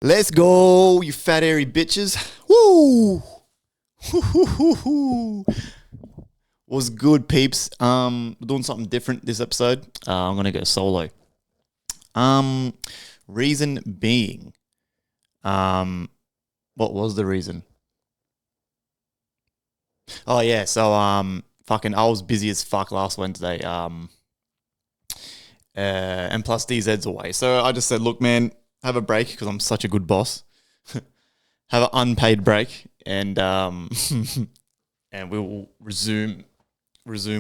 Let's go, you fat airy bitches. Woo! Was good, peeps. We're doing something different this episode. I'm gonna go solo. Reason being, what was the reason? Oh yeah, so I was busy as fuck last Wednesday. And plus DZ's away, so I just said, look, man, have a break because I'm such a good boss. Have an unpaid break, and and we will resume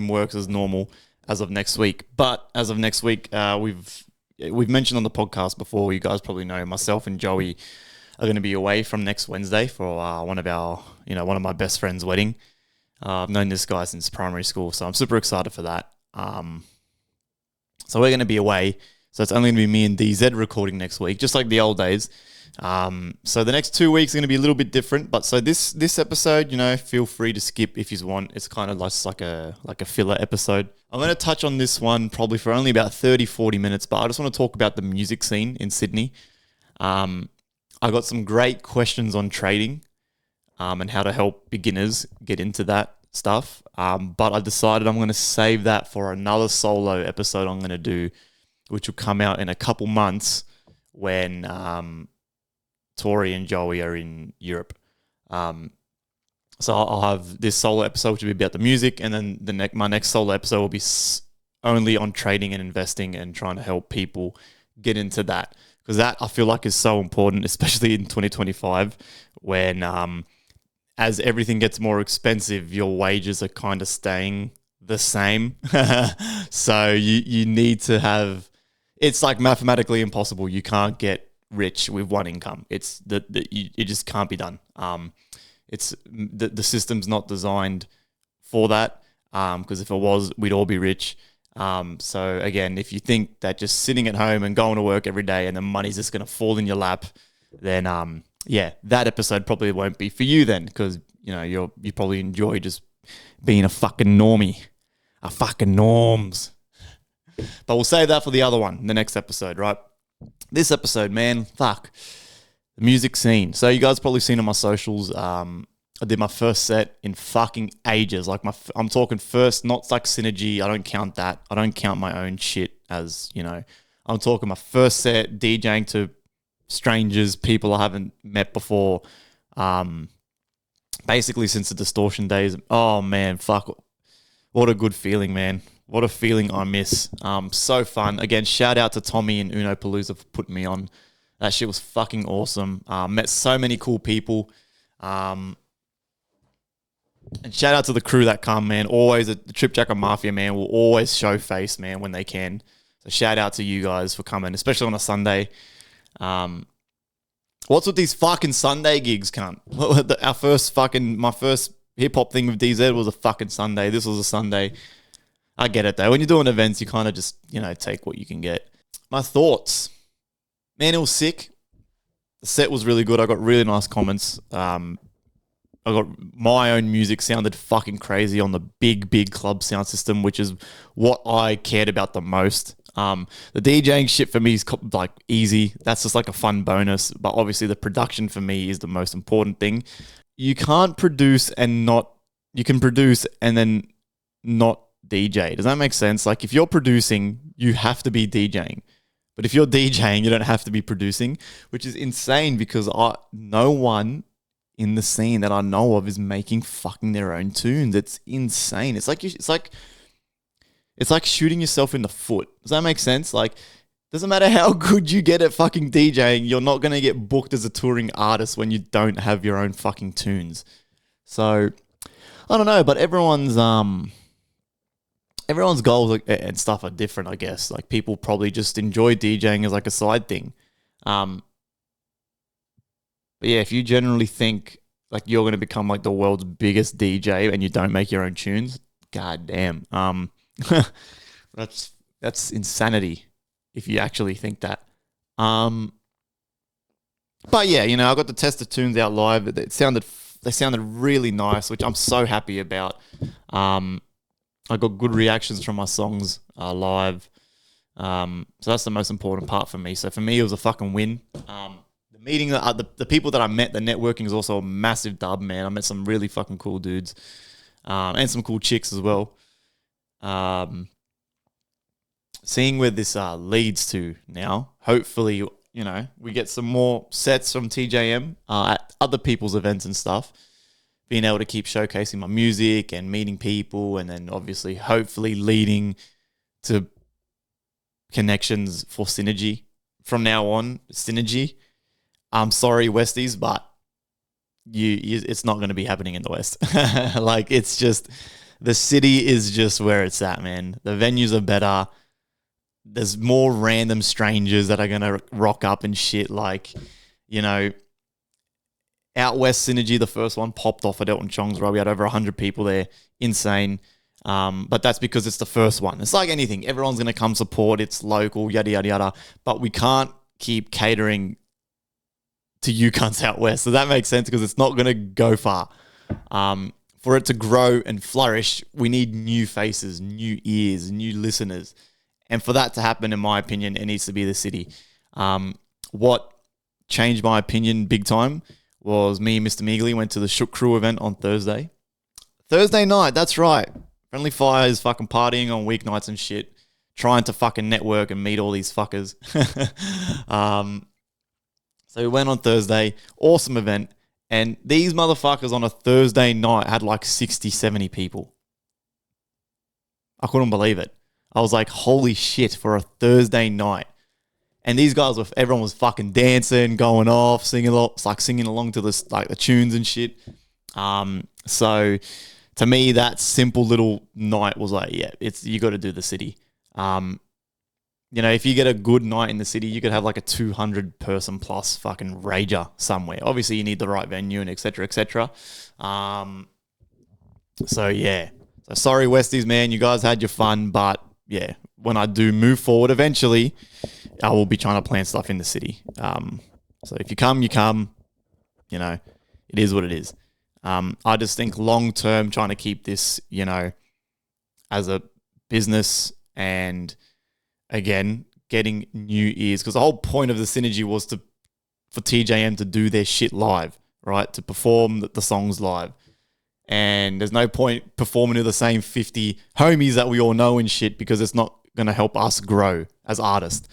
works as normal as of next week. But as of next week, we've mentioned on the podcast before. You guys probably know myself and Joey are going to be away from next Wednesday for one of my best friends' wedding. I've known this guy since primary school, so I'm super excited for that. So we're going to be away. So it's only going to be me and DZ recording next week, just like the old days. So the next 2 weeks are going to be a little bit different. But so this episode, feel free to skip if you want. It's kind of like a filler episode. I'm going to touch on this one probably for only about 30, 40 minutes, but I just want to talk about the music scene in Sydney. I got some great questions on trading and how to help beginners get into that stuff. But I decided I'm going to save that for another solo episode I'm going to do, which will come out in a couple months when Tori and Joey are in Europe. So I'll have this solo episode, which will be about the music, and then my next solo episode will be only on trading and investing and trying to help people get into that. Because that, I feel like, is so important, especially in 2025, when as everything gets more expensive, your wages are kind of staying the same. So you need to have... It's like mathematically impossible. You can't get rich with one income. It just can't be done. It's the system's not designed for that. Because if it was, we'd all be rich. So again, if you think that just sitting at home and going to work every day and the money's just going to fall in your lap, then that episode probably won't be for you then, because you probably enjoy just being a fucking normie, a fucking norms. But we'll save that for the other one, the next episode, right? This episode, man, fuck. The music scene. So you guys probably seen on my socials, I did my first set in fucking ages. Like I'm talking first, not like Synergy. I don't count that. I don't count my own shit as, I'm talking my first set, DJing to strangers, people I haven't met before. Basically since the Distortion days. Oh man, fuck. What a good feeling, man. What a feeling I miss. So fun. Again, shout out to Tommy and Uno Palooza for putting me on. That shit was fucking awesome. Met so many cool people. And shout out to the crew that come, man. Always, the Trip Jacker Mafia, man, will always show face, man, when they can. So shout out to you guys for coming, especially on a Sunday. What's with these fucking Sunday gigs, cunt? My first hip-hop thing with DZ was a fucking Sunday. This was a Sunday. I get it, though. When you're doing events, you kind of just, take what you can get. My thoughts. Man, it was sick. The set was really good. I got really nice comments. I got my own music sounded fucking crazy on the big club sound system, which is what I cared about the most. The DJing shit for me is like easy. That's just like a fun bonus. But obviously the production for me is the most important thing. You can't produce you can produce and then not DJ. Does that make sense? Like if you're producing, you have to be DJing. But if you're DJing, you don't have to be producing, which is insane because no one in the scene that I know of is making fucking their own tunes. It's insane. It's like shooting yourself in the foot. Does that make sense? Like, doesn't matter how good you get at fucking DJing, you're not going to get booked as a touring artist when you don't have your own fucking tunes. So, I don't know, but everyone's goals and stuff are different, I guess. Like, people probably just enjoy DJing as like a side thing. But yeah, if you generally think like you're going to become like the world's biggest DJ and you don't make your own tunes, goddamn. That's insanity if you actually think that. But yeah, I got to test the tunes out live. They sounded really nice, which I'm so happy about. I got good reactions from my songs live. So that's the most important part for me. So for me, it was a fucking win. The meeting the people that I met, the networking is also a massive dub, man. I met some really fucking cool dudes, and some cool chicks as well. Seeing where this leads to now, hopefully, we get some more sets from TJM at other people's events and stuff. Being able to keep showcasing my music and meeting people, and then obviously, hopefully, leading to connections for synergy from now on. Synergy. I'm sorry, Westies, but it's not going to be happening in the West. Like, it's just, the city is just where it's at, man. The venues are better. There's more random strangers that are going to rock up and shit. Like, out West Synergy, the first one, popped off at Elton Chong's, right? We had over 100 people there. Insane. But that's because it's the first one. It's like anything. Everyone's going to come support. It's local, yada, yada, yada. But we can't keep catering to you cunts out West. So that makes sense because it's not going to go far. For it to grow and flourish, we need new faces, new ears, new listeners. And for that to happen, in my opinion, it needs to be the city. What changed my opinion big time was me and Mr. Meagley went to the Shook Crew event on Thursday. Thursday night, that's right. Friendly Fire is fucking partying on weeknights and shit, trying to fucking network and meet all these fuckers. So we went on Thursday, awesome event, and these motherfuckers on a Thursday night had like 60, 70 people. I couldn't believe it. I was like, holy shit, for a Thursday night. And these guys everyone was fucking dancing, going off, singing along to the tunes and shit. So to me, that simple little night was like, yeah, you got to do the city. If you get a good night in the city, you could have like a 200 person plus fucking rager somewhere. Obviously, you need the right venue and et cetera, et cetera. So yeah. So sorry, Westies, man. You guys had your fun, but yeah, when I do move forward eventually, I will be trying to plan stuff in the city. So if you come, you come. It is what it is. I just think long term, trying to keep this, as a business, and again, getting new ears, because the whole point of the synergy was for TJM to do their shit live, right? To perform the songs live. And there's no point performing to the same 50 homies that we all know and shit, because it's not going to help us grow as artists.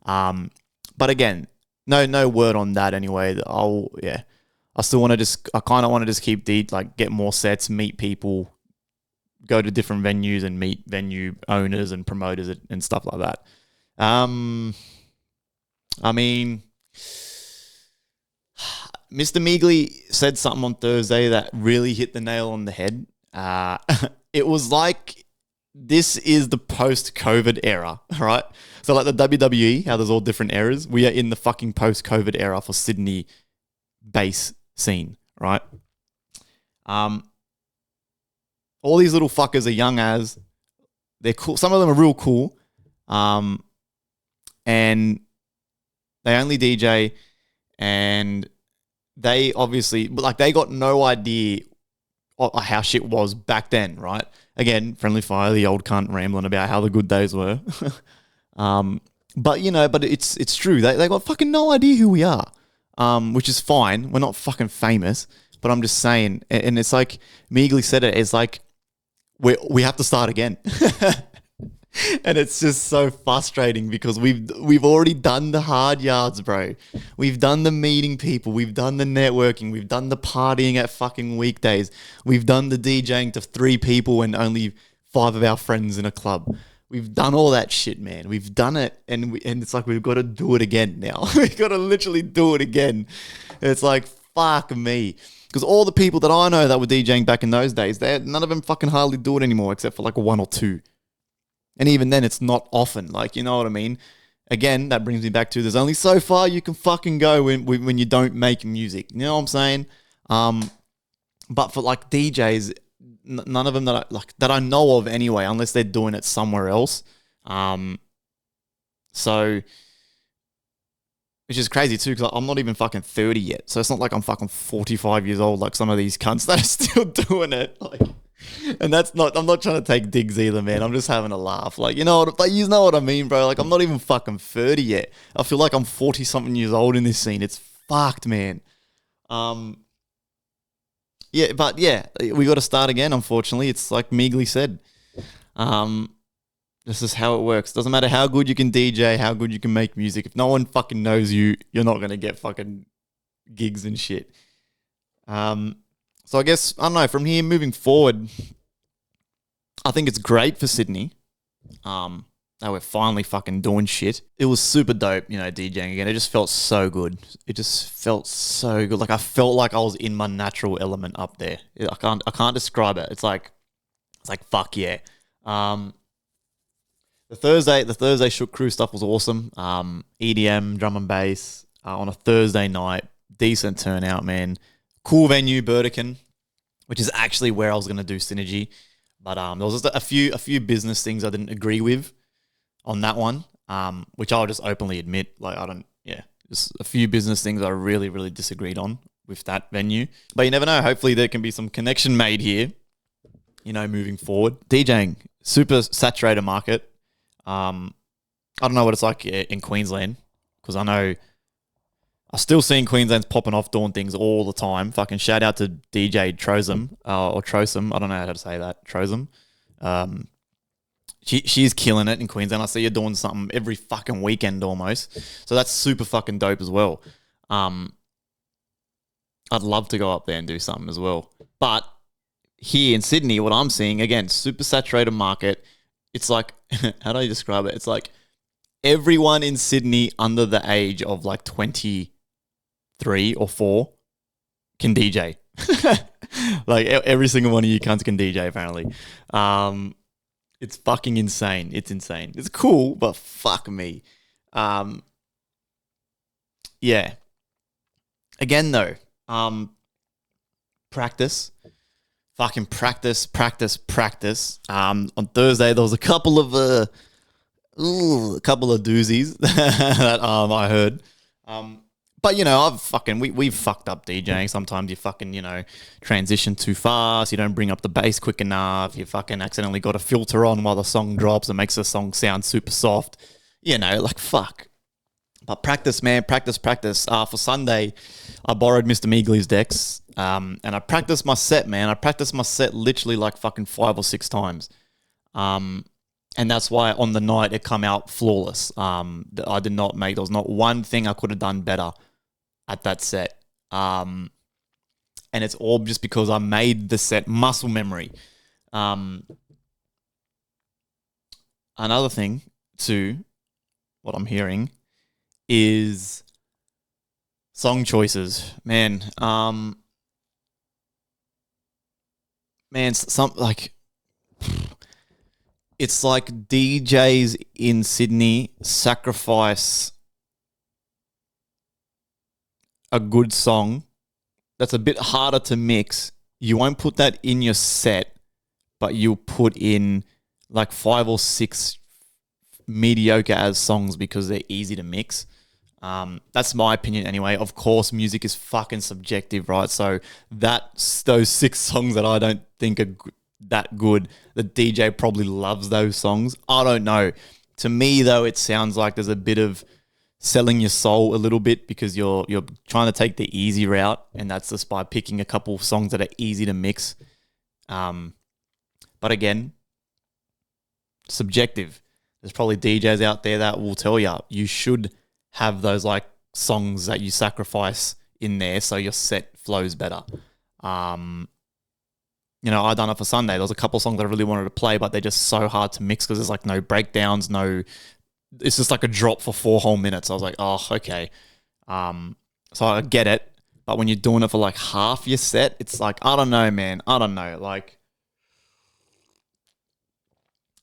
But again, no word on that anyway. I still want to I kind of want to just keep get more sets, meet people, go to different venues and meet venue owners and promoters and stuff like that. I mean, Mr. Meagley said something on Thursday that really hit the nail on the head. It was like, this is the post-COVID era, right? So like the WWE, how there's all different eras, we are in the fucking post-COVID era for Sydney bass scene, right? All these little fuckers are young as, they're cool. Some of them are real cool. And they only DJ, and they obviously, they got no idea how shit was back then, right? Again, Friendly Fire, the old cunt rambling about how the good days were. But it's true. They got fucking no idea who we are, which is fine. We're not fucking famous, but I'm just saying, and it's like Meagley said it, it's like we have to start again. And it's just so frustrating because we've already done the hard yards, bro. We've done the meeting people. We've done the networking. We've done the partying at fucking weekdays. We've done the DJing to 3 people and only 5 of our friends in a club. We've done all that shit, man. We've done it, and it's like we've got to do it again now. We've got to literally do it again. It's like, fuck me. Because all the people that I know that were DJing back in those days, none of them fucking hardly do it anymore except for like 1 or 2. And even then, it's not often. Like, you know what I mean? Again, that brings me back to, there's only so far you can fucking go when you don't make music. You know what I'm saying? But for like DJs, none of them that I know of anyway, unless they're doing it somewhere else. So, which is crazy too, because I'm not even fucking 30 yet. So it's not like I'm fucking 45 years old like some of these cunts that are still doing it. Like, and I'm not trying to take digs either, man. I'm just having a laugh. Like, you know what I mean, bro? Like, I'm not even fucking 30 yet. I feel like I'm 40 something years old in this scene. It's fucked, man. Yeah, but yeah, we got to start again. Unfortunately, it's like Meagley said. This is how it works. Doesn't matter how good you can DJ, how good you can make music. If no one fucking knows you, you're not gonna get fucking gigs and shit. So I guess I don't know. From here moving forward, I think it's great for Sydney. That we're finally fucking doing shit. It was super dope, DJing again. It just felt so good. It just felt so good. Like I felt like I was in my natural element up there. I can't describe it. It's like fuck yeah. The Thursday Shook Crew stuff was awesome. EDM, drum and bass on a Thursday night. Decent turnout, man. Cool venue, Burdekin, which is actually where I was gonna do Synergy. But there was just a few business things I didn't agree with on that one, which I'll just openly admit. Just a few business things I really, really disagreed on with that venue. But you never know. Hopefully there can be some connection made here, moving forward. DJing, super saturated market. I don't know what it's like in Queensland, because I still seeing Queensland's popping off doing things all the time. Fucking shout out to DJ Trosum, or Trosum. I don't know how to say that. Trosum. She's killing it in Queensland. I see her doing something every fucking weekend almost. So that's super fucking dope as well. I'd love to go up there and do something as well. But here in Sydney, what I'm seeing, again, super saturated market. It's like, how do I describe it? It's like everyone in Sydney under the age of like 23 or 4 can DJ. Like every single one of you cunts can DJ apparently. It's fucking insane. It's insane. It's cool, but fuck me. Yeah. Again though, practice. Fucking practice. On Thursday there was a couple of doozies that I heard. But we've fucked up DJing. Sometimes you fucking, transition too fast. You don't bring up the bass quick enough. You fucking accidentally got a filter on while the song drops. It makes the song sound super soft. Fuck. But practice, man. Practice. For Sunday, I borrowed Mr. Meagley's decks. And I practiced my set, man. I practiced my set literally like fucking 5 or 6 times. And that's why on the night it come out flawless. I did not make, there was not one thing I could have done better at that set. And it's all just because I made the set muscle memory. Another thing too, what I'm hearing is song choices. Man, it's like DJs in Sydney sacrifice a good song that's a bit harder to mix. You won't put that in your set, but you'll put in like 5 or 6 mediocre as songs because they're easy to mix. That's my opinion anyway. Of course, music is fucking subjective, right? So those 6 songs that I don't think are that good, the DJ probably loves those songs. I don't know. To me, though, it sounds like there's a bit of selling your soul a little bit because you're trying to take the easy route, and that's just by picking a couple of songs that are easy to mix. But again, subjective. There's probably DJs out there that will tell you should have those like songs that you sacrifice in there so your set flows better. I done it for Sunday. There was a couple of songs I really wanted to play, but they're just so hard to mix because there's like no breakdowns, it's just like a drop for 4 whole minutes. I was like, oh, okay. So I get it. But when you're doing it for like half your set, it's like, I don't know, man. I don't know. Like,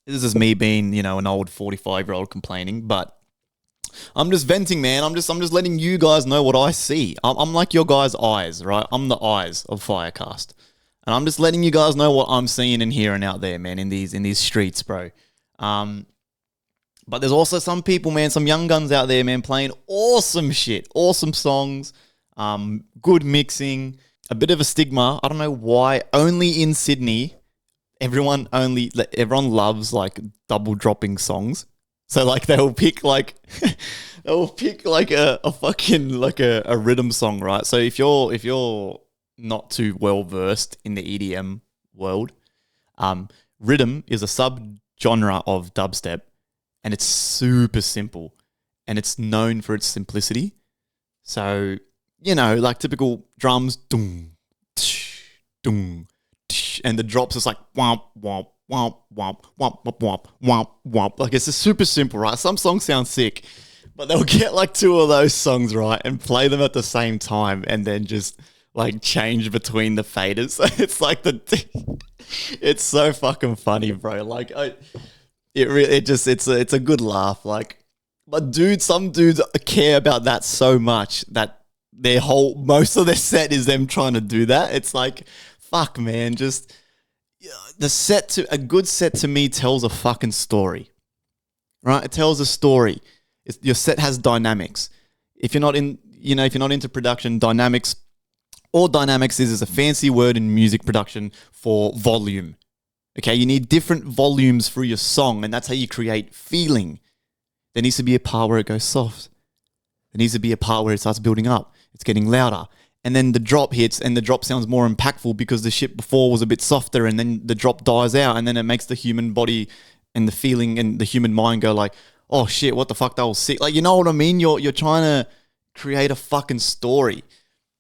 this is me being, an old 45-year-old complaining, but I'm just venting, man. I'm just letting you guys know what I see. I'm like your guys' eyes, right? I'm the eyes of FireCast. And I'm just letting you guys know what I'm seeing and hearing out there, man, in these streets, bro. But there's also some people, man, some young guns out there, man, playing awesome shit, awesome songs, good mixing, a bit of a stigma. I don't know why. Only in Sydney, everyone loves like double dropping songs. So like they'll pick like a fucking like a rhythm song, right? So if you're not too well versed in the EDM world, rhythm is a sub-genre of dubstep, and it's super simple, and it's known for its simplicity. So, like typical drums, doom, tsh, doom, tsh, and the drops is like womp, womp, womp, womp, womp, womp, womp, womp, womp. Like it's just super simple, right? Some songs sound sick, but they'll get like two of those songs, right, and play them at the same time, and then just like change between the faders. It's like it's so fucking funny, bro. Like it's a good laugh. Like, but dude, some dudes care about that so much that most of their set is them trying to do that. It's like, fuck, man. Just a good set to me tells a fucking story, right? It tells a story. Your set has dynamics. If you're not into production, dynamics is a fancy word in music production for volume. Okay, you need different volumes for your song, and that's how you create feeling. There needs to be a part where it goes soft. There needs to be a part where it starts building up. It's getting louder. And then the drop hits, and the drop sounds more impactful because the shit before was a bit softer, and then the drop dies out, and then it makes the human body and the feeling and the human mind go like, oh shit, what the fuck, that was sick. Like, you know what I mean? You're trying to create a fucking story.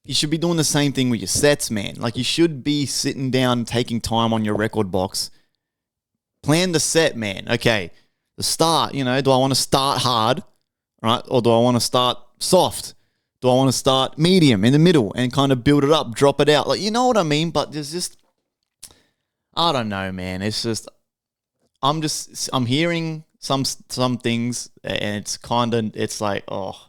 You should be doing the same thing with your sets, man. Like, you should be sitting down, taking time on your record box. Plan the set, man. Okay, the start, do I want to start hard, right? Or do I want to start soft? Do I want to start medium in the middle and kind of build it up, drop it out? Like, you know what I mean? But there's just, I don't know, man. It's just, I'm hearing some things, and it's like, oh.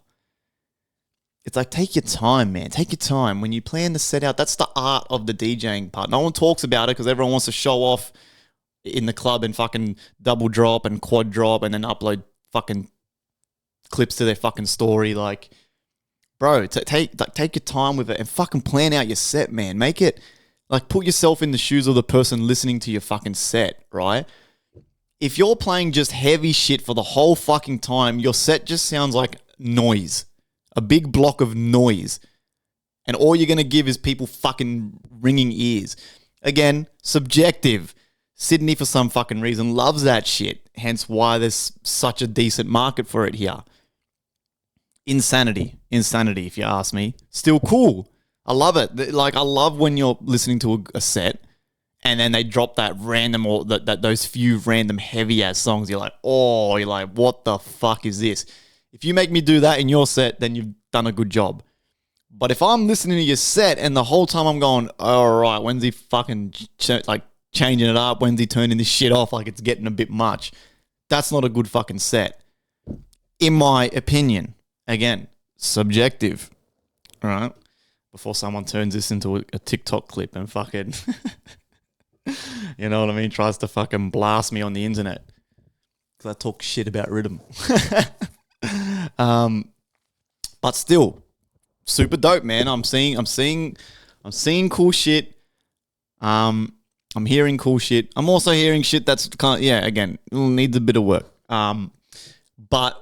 It's like, take your time, man. Take your time. When you plan the set out, that's the art of the DJing part. No one talks about it because everyone wants to show off in the club and fucking double drop and quad drop and then upload fucking clips to their fucking story. Like, bro, take your time with it and fucking plan out your set, man. Make it, like, put yourself in the shoes of the person listening to your fucking set, right? If you're playing just heavy shit for the whole fucking time, your set just sounds like noise. A big block of noise. And all you're going to give is people fucking ringing ears. Again, subjective. Sydney, for some fucking reason, loves that shit. Hence why there's such a decent market for it here. Insanity, if you ask me. Still cool. I love it. Like, I love when you're listening to a set and then they drop that random or those few random heavy-ass songs. You're like, what the fuck is this? If you make me do that in your set, then you've done a good job. But if I'm listening to your set and the whole time I'm going, all right, when's he fucking changing it up? When's he turning this shit off? Like, it's getting a bit much. That's not a good fucking set. In my opinion. Again, subjective. All right? Before someone turns this into a TikTok clip and fucking, you know what I mean? Tries to fucking blast me on the internet. Because I talk shit about rhythm. But still, super dope, man. I'm seeing cool shit. I'm hearing cool shit. I'm also hearing shit that's kind of, again, needs a bit of work. But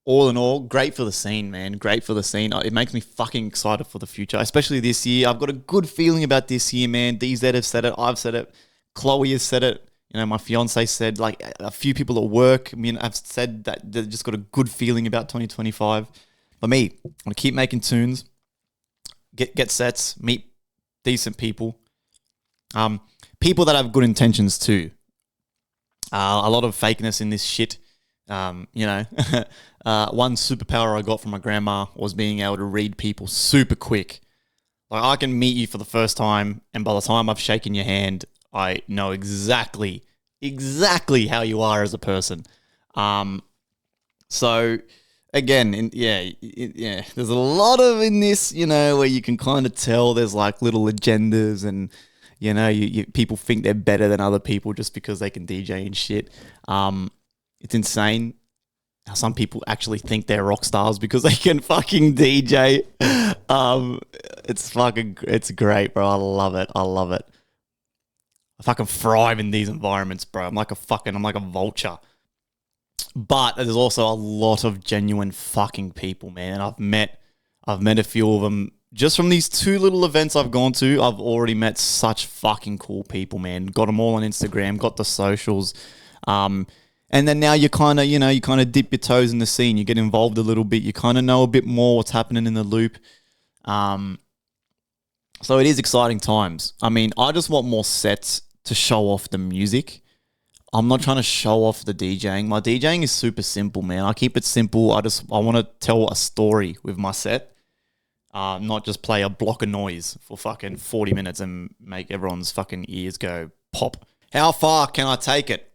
all in all, great for the scene, man. Great for the scene. It makes me fucking excited for the future, especially this year. I've got a good feeling about this year, man. DZ have said it. I've said it. Chloe has said it. My fiance said, like, a few people at work. I mean, I've said that they've just got a good feeling about 2025. For me, I'm going to keep making tunes, get sets, meet decent people. People that have good intentions too. A lot of fakeness in this shit. One superpower I got from my grandma was being able to read people super quick. Like, I can meet you for the first time, and by the time I've shaken your hand, I know exactly how you are as a person. So again, there's a lot of in this, where you can kind of tell there's like little agendas, and people think they're better than other people just because they can DJ and shit. It's insane how some people actually think they're rock stars because they can fucking DJ. It's great, bro. I love it. I fucking thrive in these environments, bro. I'm like a vulture. But there's also a lot of genuine fucking people, man. And I've met a few of them just from these two little events I've gone to. I've already met such fucking cool people, man. Got them all on Instagram, got the socials. And then now you kind of dip your toes in the scene. You get involved a little bit. You kind of know a bit more what's happening in the loop. So it is exciting times. I mean, I just want more sets to show off the music. I'm not trying to show off the DJing. My DJing is super simple, man. I keep it simple. I want to tell a story with my set, not just play a block of noise for fucking 40 minutes and make everyone's fucking ears go pop. How far can I take it?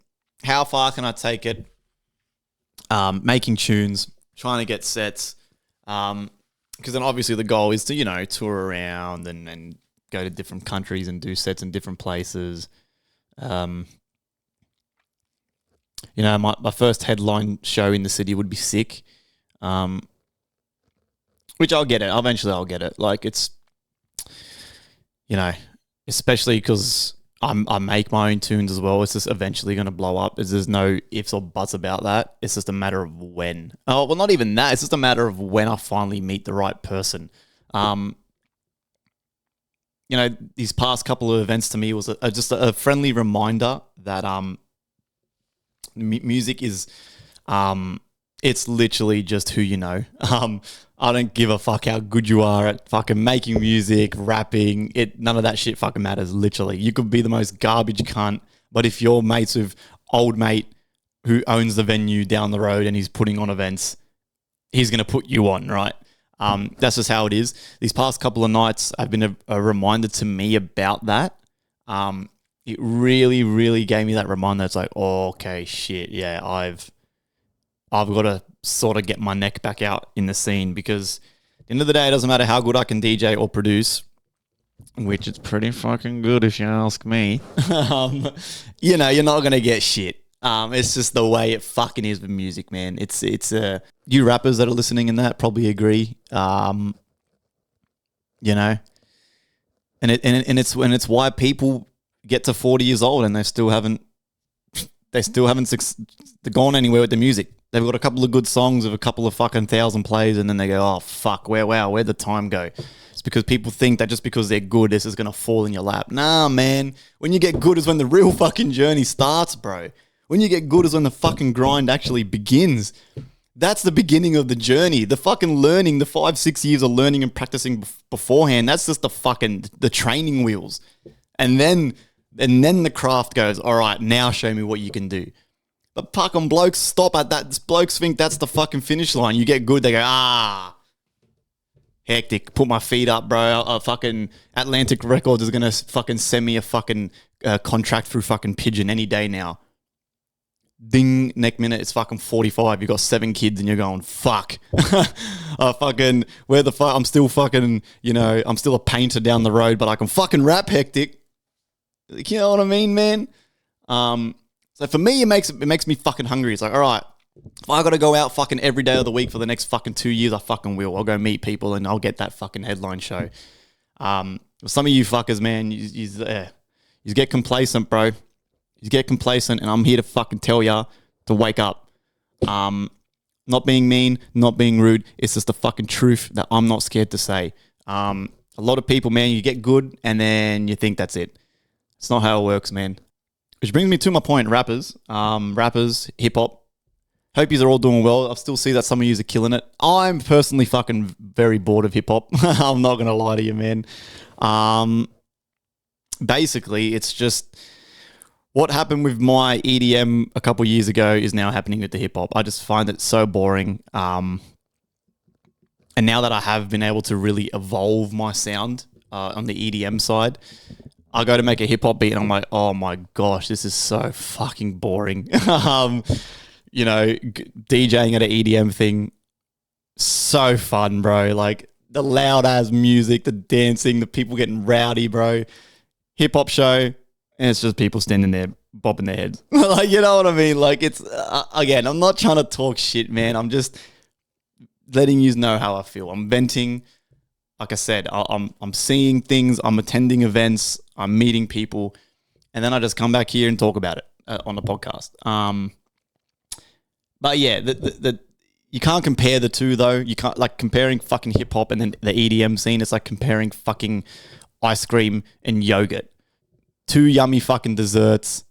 Making tunes, trying to get sets. Because then obviously the goal is to, tour around and go to different countries and do sets in different places. My first headline show in the city would be sick. Which I'll get it. Eventually I'll get it. Like it's, especially because I make my own tunes as well. It's just eventually going to blow up. There's no ifs or buts about that. It's just a matter of when. Oh, well, not even that. It's just a matter of when I finally meet the right person. These past couple of events to me was just a friendly reminder that music is, it's literally just who you know. I don't give a fuck how good you are at fucking making music, rapping. None of that shit fucking matters, literally. You could be the most garbage cunt, but if you're mates with old mate who owns the venue down the road and he's putting on events, he's going to put you on, right? That's just how it is. These past couple of nights have been a reminder to me about that. It really, really gave me that reminder. It's like, oh, okay, shit, yeah, I've got to sort of get my neck back out in the scene, because at the end of the day, it doesn't matter how good I can DJ or produce, which is pretty fucking good if you ask me. You're not going to get shit. It's just the way it fucking is with music, man. It's you rappers that are listening in that probably agree. And it's why people get to 40 years old and they still haven't gone anywhere with the music. They've got a couple of good songs with a couple of fucking 1,000 plays, and then they go, oh, fuck, where'd the time go? It's because people think that just because they're good, this is going to fall in your lap. Nah, man. When you get good is when the real fucking journey starts, bro. When you get good is when the fucking grind actually begins. That's the beginning of the journey. The fucking learning, the 5-6 years of learning and practicing beforehand, that's just the training wheels. And then the craft goes, all right, now show me what you can do. But fucking blokes stop at that. Blokes think that's the fucking finish line. You get good, they go, hectic. Put my feet up, bro. Fucking Atlantic Records is gonna fucking send me a fucking contract through fucking Pigeon any day now. Ding, next minute it's fucking 45. You got 7 kids and you're going, fuck. Fucking where the fuck? I'm still fucking, I'm still a painter down the road, but I can fucking rap, hectic. You know what I mean, man? So for me, it makes me fucking hungry. It's like, all right, if I got to go out fucking every day of the week for the next fucking 2 years, I fucking will. I'll go meet people and I'll get that fucking headline show. Some of you fuckers, man, you get complacent, bro. You get complacent, and I'm here to fucking tell ya to wake up. Not being mean, not being rude. It's just the fucking truth that I'm not scared to say. A lot of people, man, you get good and then you think that's it. It's not how it works, man. Which brings me to my point, rappers, hip-hop. Hope you are all doing well. I still see that some of you are killing it. I'm personally fucking very bored of hip-hop. I'm not going to lie to you, man. Basically, it's just what happened with my EDM a couple years ago is now happening with the hip-hop. I just find it so boring. And now that I have been able to really evolve my sound on the EDM side, I go to make a hip-hop beat and I'm like, oh my gosh, this is so fucking boring. DJing at an EDM thing, so fun, bro. Like the loud-ass music, the dancing, the people getting rowdy, bro. Hip-hop show, and it's just people standing there bopping their heads. Like, you know what I mean? Like it's, again, I'm not trying to talk shit, man. I'm just letting you know how I feel. I'm venting. Like I said, I'm seeing things, I'm attending events, I'm meeting people, and then I just come back here and talk about it on the podcast. But yeah, the you can't compare the two though. You can't like comparing fucking hip hop and then the EDM scene. It's like comparing fucking ice cream and yogurt. Two yummy fucking desserts.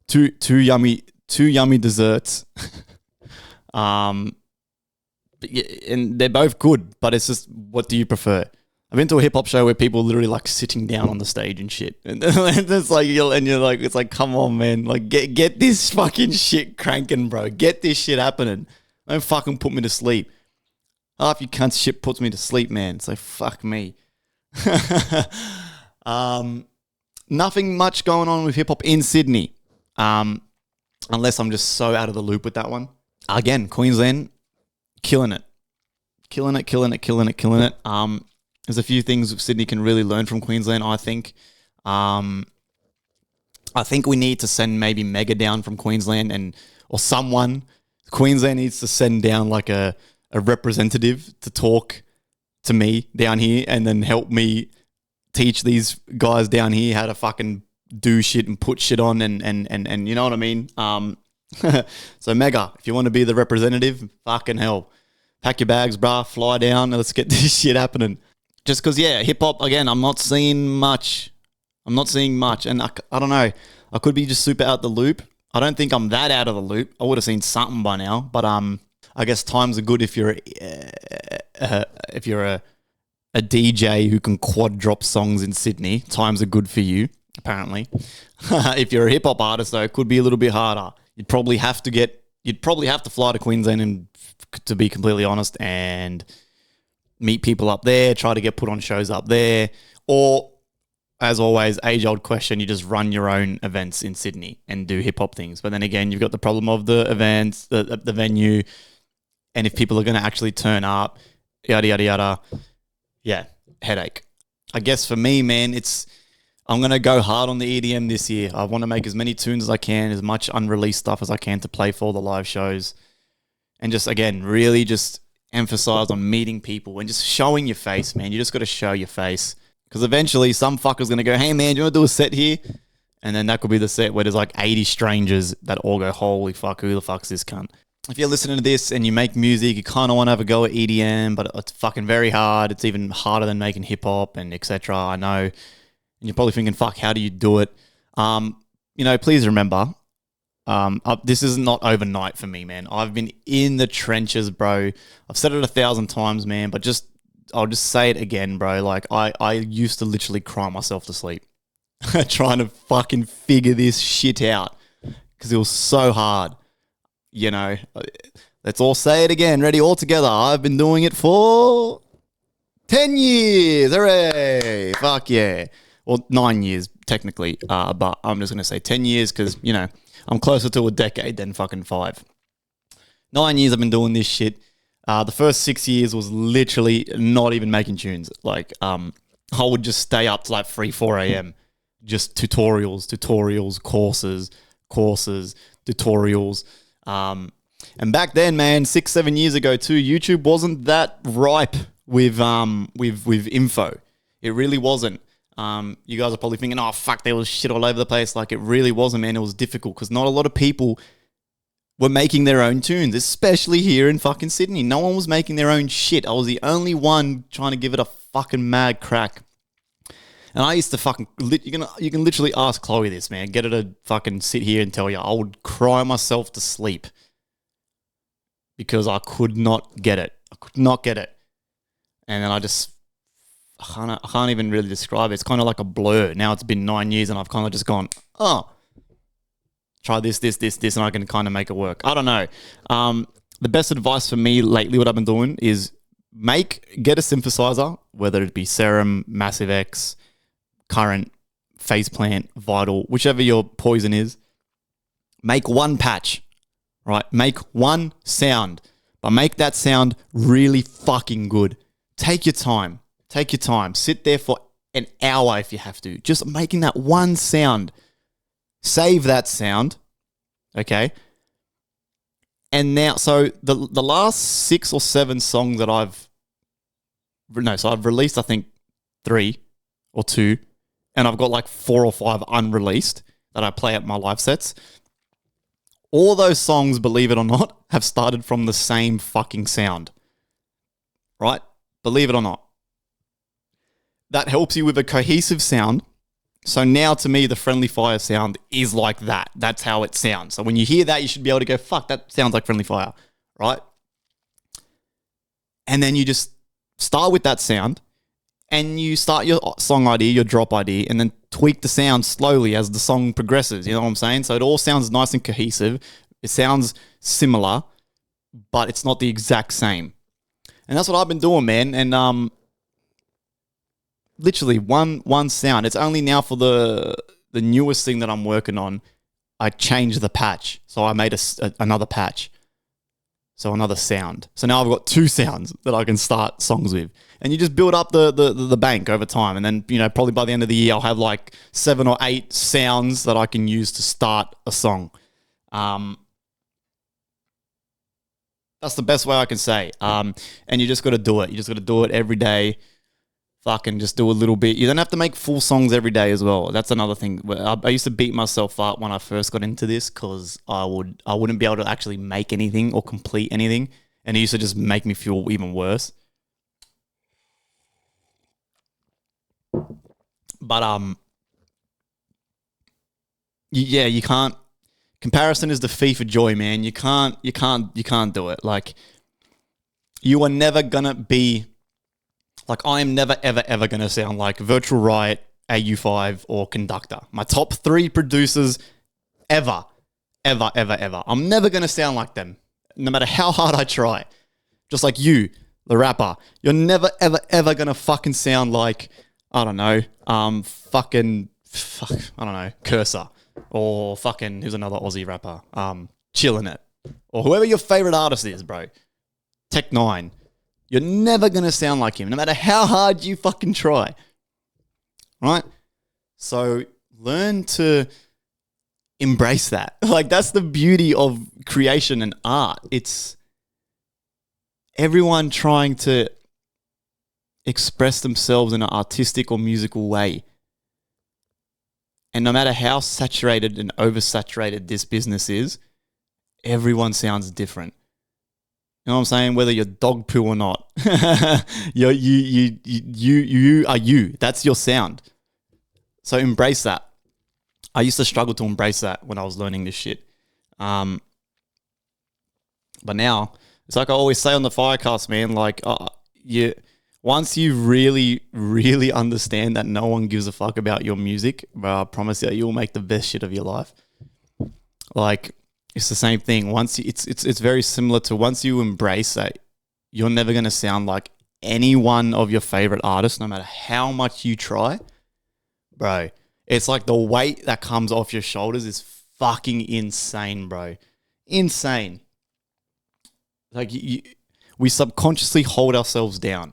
two yummy desserts. And they're both good, but it's just, what do you prefer? I've been to a hip hop show where people are literally like sitting down on the stage and shit, and it's like you're like, it's like, come on, man, like get this fucking shit cranking, bro. Get this shit happening. Don't fucking put me to sleep. Half you cunt shit puts me to sleep, man. So fuck me. Nothing much going on with hip hop in Sydney, unless I'm just so out of the loop with that one. Again, Queensland, killing it. There's a few things Sydney can really learn from Queensland, I think. I think we need to send maybe Mega down from Queensland, or someone. Queensland needs to send down like a representative to talk to me down here and then help me teach these guys down here how to fucking do shit and put shit on and you know what I mean? So Mega, if you want to be the representative, fucking hell. Pack your bags, bruh, fly down, and let's get this shit happening. Just because, yeah, hip-hop, again, I'm not seeing much. And I don't know. I could be just super out the loop. I don't think I'm that out of the loop. I would have seen something by now. But I guess times are good if you're a DJ who can quad drop songs in Sydney. Times are good for you, apparently. If you're a hip-hop artist, though, it could be a little bit harder. You'd probably have to fly to Queensland, and to be completely honest, and meet people up there, try to get put on shows up there, or, as always, age-old question, you just run your own events in Sydney and do hip-hop things. But then again, you've got the problem of the events, the venue, and if people are going to actually turn up, yada, yada, yada. Yeah, headache. I guess for me, man, I'm going to go hard on the EDM this year. I want to make as many tunes as I can, as much unreleased stuff as I can to play for the live shows. And just, again, really just emphasize on meeting people and just showing your face, man. You just got to show your face. Because eventually some fucker's going to go, hey, man, do you want to do a set here? And then that could be the set where there's like 80 strangers that all go, holy fuck, who the fuck's this cunt? If you're listening to this and you make music, you kind of want to have a go at EDM, but it's fucking very hard. It's even harder than making hip-hop and etc. I know. And you're probably thinking, fuck, how do you do it? Please remember, this is not overnight for me, man. I've been in the trenches, bro. I've said it 1,000 times, man, but I'll just say it again, bro. Like, I used to literally cry myself to sleep trying to fucking figure this shit out because it was so hard. You know, let's all say it again. Ready? All together. I've been doing it for 10 years. Hooray. Fuck yeah. Well, 9 years, technically. But I'm just going to say 10 years because, I'm closer to a decade than fucking 5. 9 years I've been doing this shit. The first 6 years was literally not even making tunes. Like, I would just stay up to like 3, 4 a.m. Just tutorials, courses, tutorials. And back then, man, 6, 7 years ago too, YouTube wasn't that ripe with info. It really wasn't. You guys are probably thinking, oh, fuck, there was shit all over the place. Like, it really wasn't, man. It was difficult because not a lot of people were making their own tunes, especially here in fucking Sydney. No one was making their own shit. I was the only one trying to give it a fucking mad crack. And I used to fucking, you can literally ask Chloe this, man. Get her to fucking sit here and tell you. I would cry myself to sleep because I could not get it. And then I can't even really describe it. It's kind of like a blur. Now it's been 9 years and I've kind of just gone, oh, try this, and I can kind of make it work. I don't know. The best advice for me lately, what I've been doing is get a synthesizer, whether it be Serum, Massive X, Current, Faceplant, Vital, whichever your poison is. Make one patch, right? Make one sound, but make that sound really fucking good. Take your time. Sit there for an hour if you have to. Just making that one sound. Save that sound, okay? And now, so the last 6 or 7 songs that I've released, I think 3 or 2, and I've got like 4 or 5 unreleased that I play at my live sets. All those songs, believe it or not, have started from the same fucking sound. Right? Believe it or not. That helps you with a cohesive sound. So now to me, the Friendly Fire sound is like that. That's how it sounds. So when you hear that, you should be able to go, fuck, that sounds like Friendly Fire. Right? And then you just start with that sound and you start your song ID, your drop ID, and then tweak the sound slowly as the song progresses. You know what I'm saying? So it all sounds nice and cohesive. It sounds similar, but it's not the exact same. And that's what I've been doing, man. And literally one sound. It's only now for the newest thing that I'm working on, I changed the patch. So I made another patch. So another sound. So now I've got 2 sounds that I can start songs with. And you just build up the bank over time. And then, probably by the end of the year, I'll have like 7 or 8 sounds that I can use to start a song. That's the best way I can say. And you just got to do it. You just got to do it every day. Fucking just do a little bit. You don't have to make full songs every day as well. That's another thing. I used to beat myself up when I first got into this because I wouldn't be able to actually make anything or complete anything. And it used to just make me feel even worse. But yeah, you can't. Comparison is the thief of joy, man. You can't do it. Like, you are never gonna be. Like, I am never, ever, ever going to sound like Virtual Riot, AU5, or Conductor. My top 3 producers ever, ever, ever, ever. I'm never going to sound like them, no matter how hard I try. Just like you, the rapper. You're never, ever, ever going to fucking sound like, I don't know, Cursor. Or fucking, who's another Aussie rapper? Chillin' It. Or whoever your favorite artist is, bro. Tech 9. You're never going to sound like him, no matter how hard you fucking try. Right? So learn to embrace that. Like, that's the beauty of creation and art. It's everyone trying to express themselves in an artistic or musical way. And no matter how saturated and oversaturated this business is, everyone sounds different. You know what I'm saying? Whether you're dog poo or not, you are you. That's your sound. So embrace that. I used to struggle to embrace that when I was learning this shit. But now it's like I always say on the FireCast, man. Like, once you really, really understand that no one gives a fuck about your music, bro, I promise you, you'll make the best shit of your life. Like. It's the same thing. It's very similar to once you embrace that, you're never going to sound like any one of your favorite artists, no matter how much you try. Bro, it's like the weight that comes off your shoulders is fucking insane, bro. Insane. Like, we subconsciously hold ourselves down,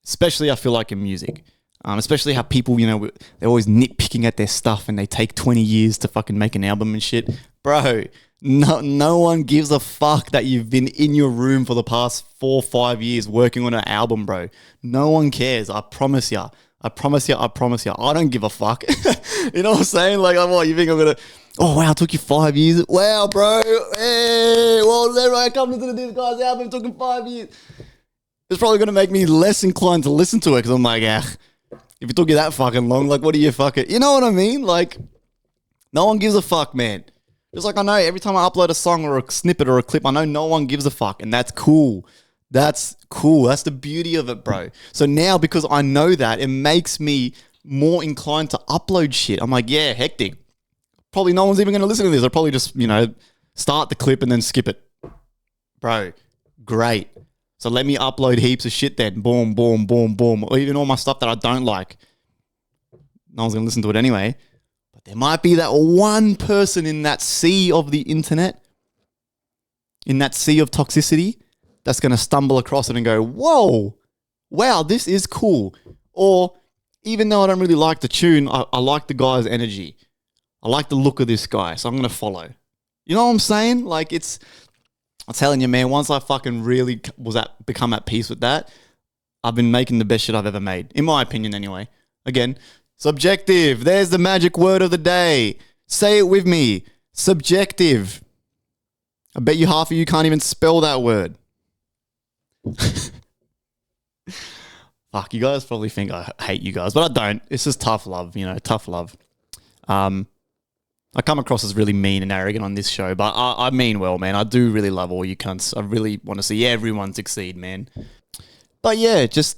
especially I feel like in music. Especially how people, they're always nitpicking at their stuff and they take 20 years to fucking make an album and shit. Bro, no one gives a fuck that you've been in your room for the past 4 or 5 years working on an album, bro. No one cares. I promise ya. I promise ya. I don't give a fuck. You know what I'm saying? Like, what, you think I'm going to... Oh, wow, it took you 5 years? Wow, bro. Hey, well, there I come to this guy's album. It took him 5 years. It's probably going to make me less inclined to listen to it because I'm like, if it took you that fucking long, like, what do you fucking... You know what I mean? Like, no one gives a fuck, man. Just like I know every time I upload a song or a snippet or a clip, I know no one gives a fuck. And that's cool. That's cool. That's the beauty of it, bro. So now, because I know that, it makes me more inclined to upload shit. I'm like, yeah, hectic. Probably no one's even going to listen to this. I'll probably just, start the clip and then skip it. Bro, great. So let me upload heaps of shit then. Boom, boom, boom, boom. Or even all my stuff that I don't like. No one's going to listen to it anyway. But there might be that one person in that sea of the internet, in that sea of toxicity, that's going to stumble across it and go, whoa, wow, this is cool. Or even though I don't really like the tune, I like the guy's energy. I like the look of this guy, so I'm going to follow. You know what I'm saying? Like, I'm telling you, man, once I fucking really become at peace with that, I've been making the best shit I've ever made. In my opinion, anyway. Again, subjective. There's the magic word of the day. Say it with me. Subjective. I bet you half of you can't even spell that word. Fuck, you guys probably think I hate you guys, but I don't. It's just tough love, tough love. I come across as really mean and arrogant on this show, but I mean well, man. I do really love all you cunts. I really want to see everyone succeed, man. But yeah, just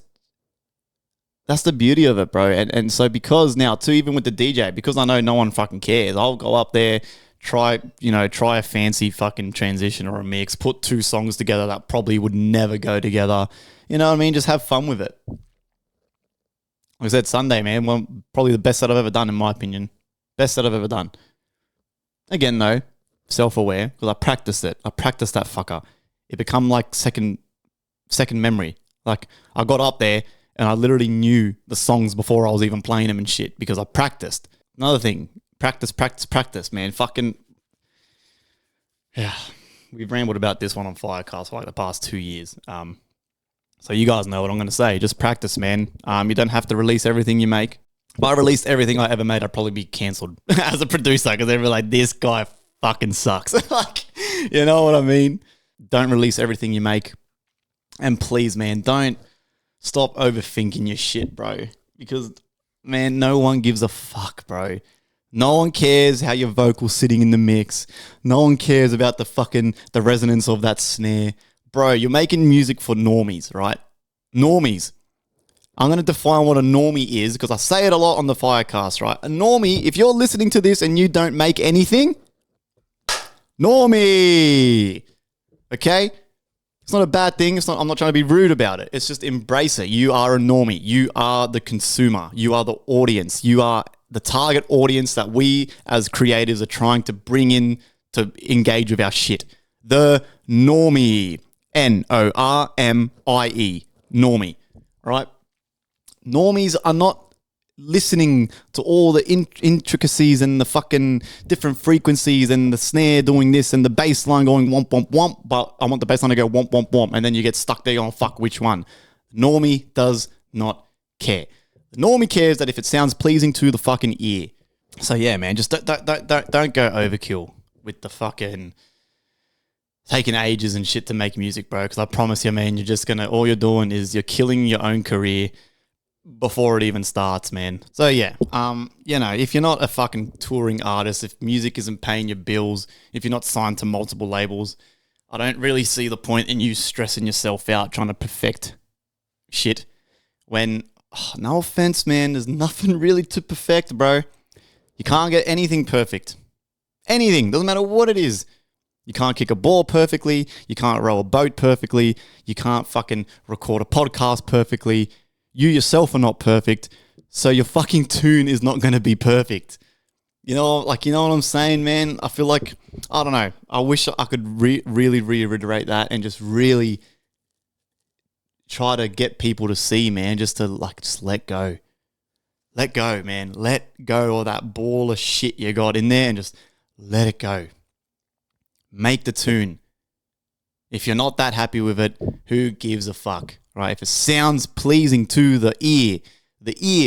that's the beauty of it, bro. And so because now too, even with the DJ, because I know no one fucking cares, I'll go up there, try a fancy fucking transition or a mix, put two songs together that probably would never go together. You know what I mean? Just have fun with it. Like I said, Sunday, man, well, probably the best that I've ever done, in my opinion. Best that I've ever done. Again, though, self-aware, because I practiced it. I practiced that fucker. It become like second memory. Like, I got up there and I literally knew the songs before I was even playing them and shit because I practiced. Another thing, practice, man. Fucking, yeah. We've rambled about this one on FireCast for like the past 2 years. So you guys know what I'm going to say. Just practice, man. You don't have to release everything you make. If I released everything I ever made, I'd probably be cancelled as a producer because they'd be like, this guy fucking sucks. Like, you know what I mean? Don't release everything you make. And please, man, don't stop overthinking your shit, bro. Because, man, no one gives a fuck, bro. No one cares how your vocal's sitting in the mix. No one cares about the resonance of that snare. Bro, you're making music for normies, right? Normies. I'm going to define what a normie is because I say it a lot on the FireCast, right? A normie, if you're listening to this and you don't make anything, normie. Okay? It's not a bad thing. I'm not trying to be rude about it. It's just embrace it. You are a normie. You are the consumer. You are the audience. You are the target audience that we as creators are trying to bring in to engage with our shit. The normie. Normie. Normie. Right? Normies are not listening to all the intricacies and the fucking different frequencies and the snare doing this and the bass line going womp, womp, womp, but I want the bass line to go womp, womp, womp, and then you get stuck there going, fuck, which one? Normie does not care. The normie cares that if it sounds pleasing to the fucking ear. So yeah, man, just don't go overkill with the fucking taking ages and shit to make music, bro, because I promise you, man, all you're doing is you're killing your own career before it even starts, man. So yeah, if you're not a fucking touring artist, if music isn't paying your bills, if you're not signed to multiple labels, I don't really see the point in you stressing yourself out trying to perfect shit when, no offense, man, there's nothing really to perfect, bro. You can't get anything perfect. Anything, doesn't matter what it is. You can't kick a ball perfectly. You can't row a boat perfectly. You can't fucking record a podcast perfectly. You yourself are not perfect, so your fucking tune is not going to be perfect. You know what I'm saying, man? I feel like, I don't know. I wish I could really reiterate that and just really try to get people to see, man, just let go. Let go, man. Let go of that ball of shit you got in there and just let it go. Make the tune. If you're not that happy with it, who gives a fuck, right? If it sounds pleasing to the ear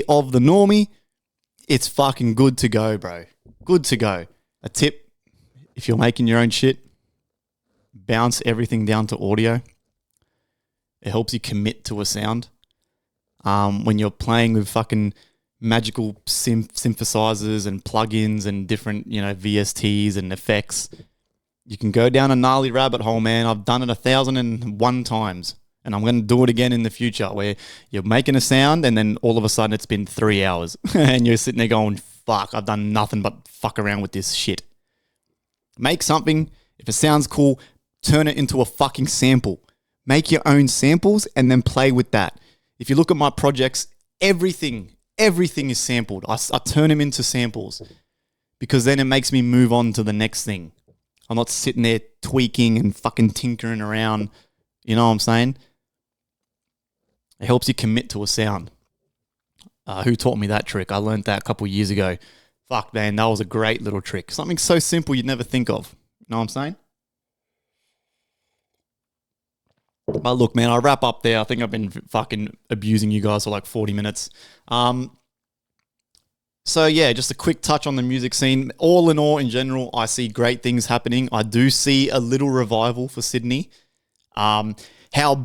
of the normie, it's fucking good to go, bro. Good to go. A tip, if you're making your own shit, bounce everything down to audio. It helps you commit to a sound. When you're playing with fucking magical synthesizers and plugins and different, VSTs and effects, you can go down a gnarly rabbit hole, man. I've done it 1,001 times. And I'm going to do it again in the future where you're making a sound and then all of a sudden it's been 3 hours. And you're sitting there going, fuck, I've done nothing but fuck around with this shit. Make something. If it sounds cool, turn it into a fucking sample. Make your own samples and then play with that. If you look at my projects, everything is sampled. I turn them into samples because then it makes me move on to the next thing. I'm not sitting there tweaking and fucking tinkering around. You know what I'm saying? It helps you commit to a sound. Who taught me that trick? I learned that a couple years ago. Fuck, man, that was a great little trick. Something so simple you'd never think of. You know what I'm saying? But look, man, I'll wrap up there. I think I've been fucking abusing you guys for like 40 minutes. So yeah, just a quick touch on the music scene. All in all, in general, I see great things happening. I do see a little revival for Sydney. How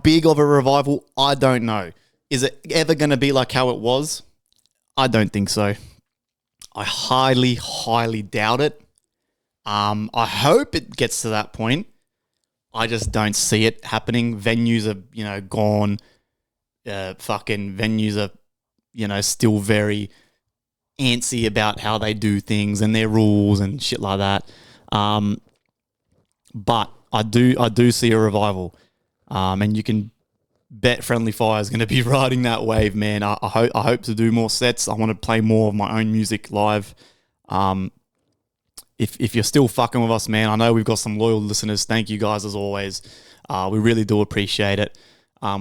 big of a revival, I don't know. Is it ever going to be like how it was? I don't think so. I highly, highly doubt it. I hope it gets to that point. I just don't see it happening. Venues are, gone. Fucking venues are, still very antsy about how they do things and their rules and shit like that. But I do see a revival. And you can bet Friendly Fire is going to be riding that wave, man. I hope to do more sets. I want to play more of my own music live. If you're still fucking with us, man, I know we've got some loyal listeners. Thank you guys as always. We really do appreciate it.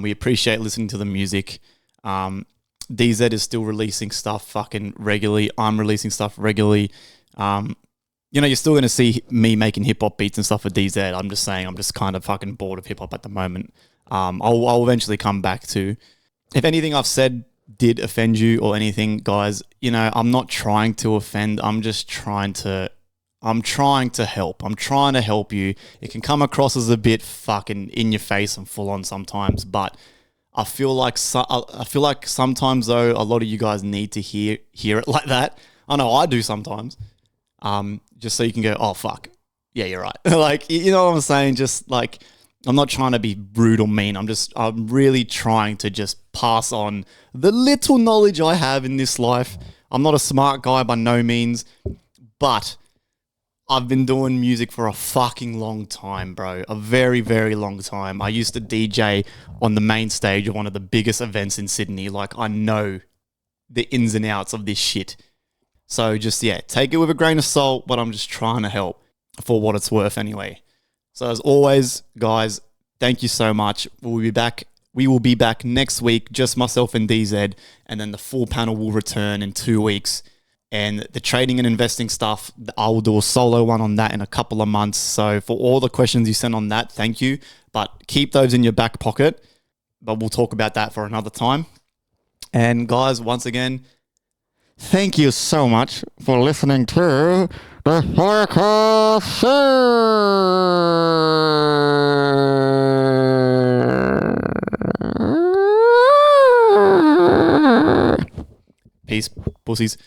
We appreciate listening to the music. DZ is still releasing stuff fucking regularly. I'm releasing stuff regularly. You're still going to see me making hip-hop beats and stuff for DZ. I'm just saying, I'm just kind of fucking bored of hip-hop at the moment. I'll eventually come back to. If anything I've said did offend you or anything, guys, I'm not trying to offend. I'm trying to help. I'm trying to help you. It can come across as a bit fucking in your face and full on sometimes, but I feel like sometimes though a lot of you guys need to hear it like that. I know I do sometimes. Just so you can go, oh fuck, yeah, you're right. Like, you know what I'm saying? Just like, I'm not trying to be rude or mean. I'm really trying to just pass on the little knowledge I have in this life. I'm not a smart guy by no means, but I've been doing music for a fucking long time, bro. A very, very long time. I used to DJ on the main stage of one of the biggest events in Sydney. Like, I know the ins and outs of this shit. So just, take it with a grain of salt, but I'm just trying to help for what it's worth anyway. So as always, guys, thank you so much. We will be back next week, just myself and DZ, and then the full panel will return in 2 weeks. And the trading and investing stuff, I will do a solo one on that in a couple of months. So for all the questions you sent on that, thank you. But keep those in your back pocket. But we'll talk about that for another time. And guys, once again, thank you so much for listening to the FireCast Show. Peace, pussies.